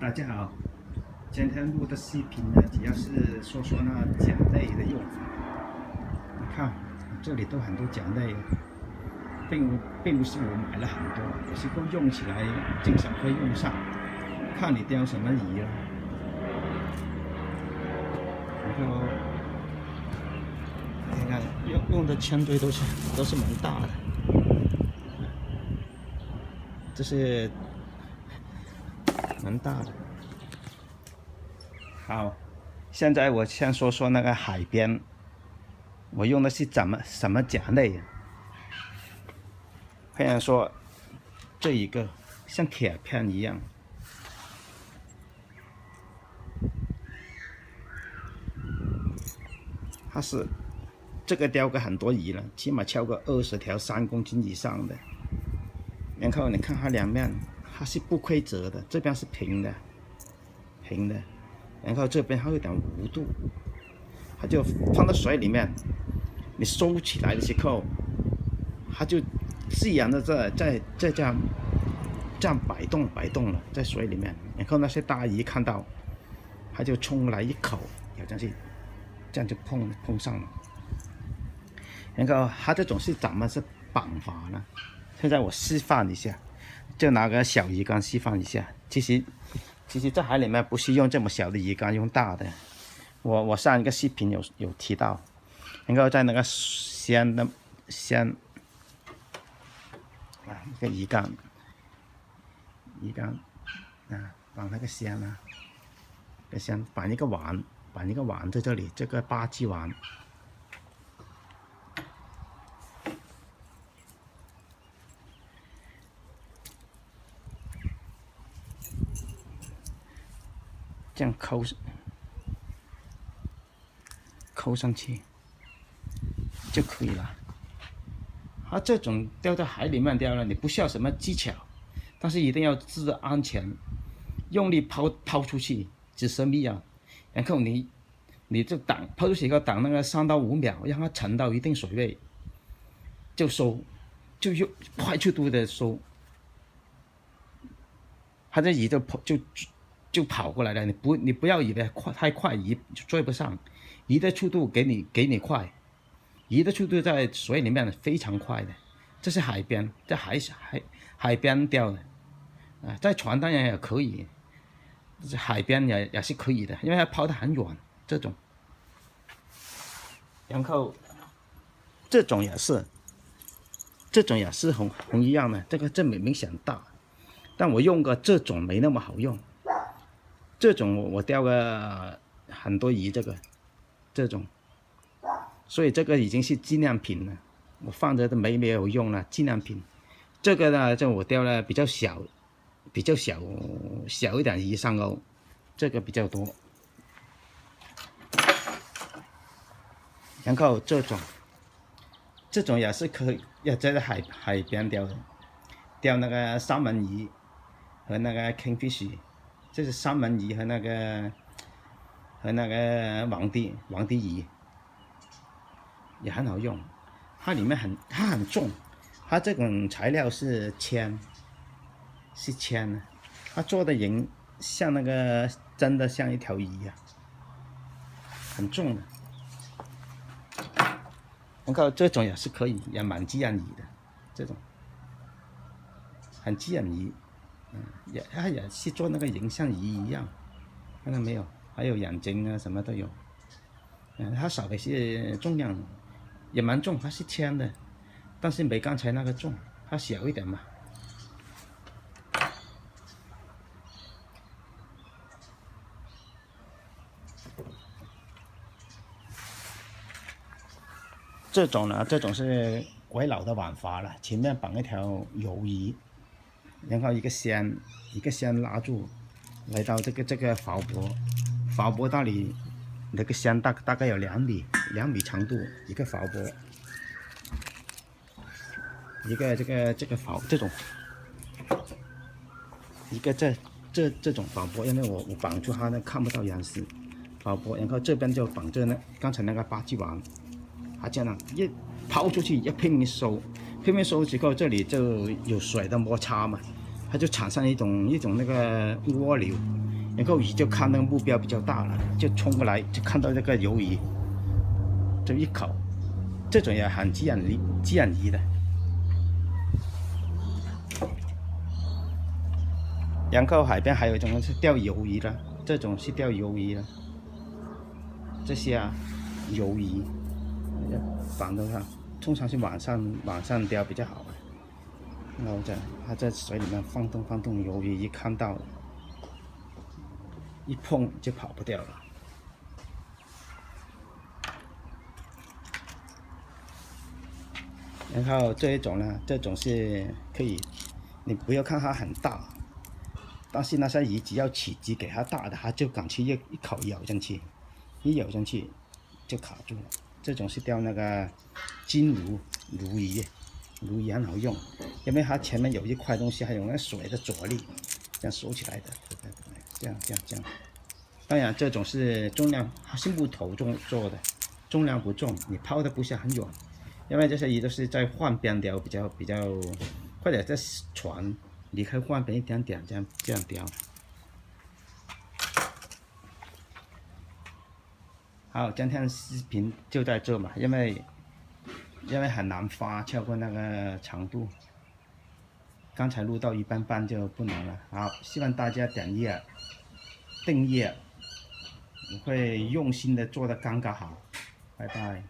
大家好，今天录的视频呢，主要是说说那桨类的用法。你看，这里都很多桨类，并不是我买了很多，有时候用起来经常会用上，看你钓什么鱼了。然后你看用的枪堆都是蛮大的，这是蛮大的。好，现在我先说说那个海边，我用的是什么桨类？譬如说这一个像铁片一样，它是这个钓过很多鱼了，起码超过20条3公斤以上的。然后你看它两面，它是不规则的，这边是平的，然后这边还有点弧度，它就放到水里面，你收起来的时候，它就自然的在这样摆动了，在水里面。然后那些大鱼看到，它就冲来一口，好像是这样就碰上了。然后它这种是怎么是绑法呢？现在我示范一下，就拿个小鱼竿示范一下。其实在海里面不是用这么小的鱼竿，用大的。我上一个视频有提到，然后在那个线啊，一个鱼竿啊，绑那个线啊，绑一个碗在这里，这个8支碗。这样扣上去就可以了。它这种钓在海里面钓呢，你不需要什么技巧，但是一定要注意安全，用力抛出去10米，然后你就抛出去以后挡那个3到5秒，让它沉到一定水位，就收，就用快速度的收，它这鱼就跑过来了。你不要以为太快，鱼就追不上。鱼的速度给你快，鱼的速度在水里面非常快的。这是海边，在海边钓的啊，在船当然也可以，海边也是可以的，因为它抛得很远这种。然后这种也是红一样的，这明显大，但我用过这种没那么好用。这种我钓个很多鱼，这种，所以这个已经是纪念品了，我放着都没有用了，纪念品。这个呢，就我钓了比较小一点鱼上钩，这个比较多。然后这种也是可以，也在海边钓的，钓那个三文鱼和那个 kingfish。这是三文鱼和那个皇帝鱼也很好用，它里面很重，它这种材料是铅的，它做的人像那个真的像一条鱼一样，很重的。然后这种也是可以，也蛮自然鱼的，这种很自然鱼。它也是做那个人像鱼一样，看到没有？还有眼睛啊，什么都有。它少的是重量，也蛮重，它是铅的，但是没刚才那个重，它小一点嘛。这种呢，这种是鬼佬的玩法了，前面绑一条鱿鱼，然后一个线拉住，来到这个锚泊那里，那个线大概有2米长度，一个锚泊，一个这个锚这种，一个这种锚泊，因为我绑住它呢看不到颜色，锚泊，然后这边就绑着刚才那个8支网，它这样一抛出去，一拼命收之后，这里就有水的摩擦嘛，它就产生一种那个涡流，然后鱼就看那个目标比较大了，就冲过来就看到这个鱿鱼，就一口，这种也很自然鱼的。然后海边还有一种是钓鱿鱼的，这种是钓鱿鱼的，这些鱿鱼绑到上，通常是晚上钓比较好。然后它在水里面晃动，鱿鱼一看到了，一碰就跑不掉了。然后这一种呢，这种是可以，你不要看它很大，但是那些鱼只要体积给它大的，它就敢去一口咬进去，一咬进去就卡住了。这种是钓那个金鲈鱼，鲈鱼很好用，因为它前面有一块东西，还有那水的阻力，这样收起来的，这样。当然，这种是重量，它是木头做的，重量不重，你抛的不是很远，因为这些鱼都是在岸边钓比较，或者在船离开岸边一点点这样钓。好，今天的视频就在这嘛，因为很难发超过那个长度，刚才录到一半半就不能了。好，希望大家订阅，我会用心的做得刚刚好，拜拜。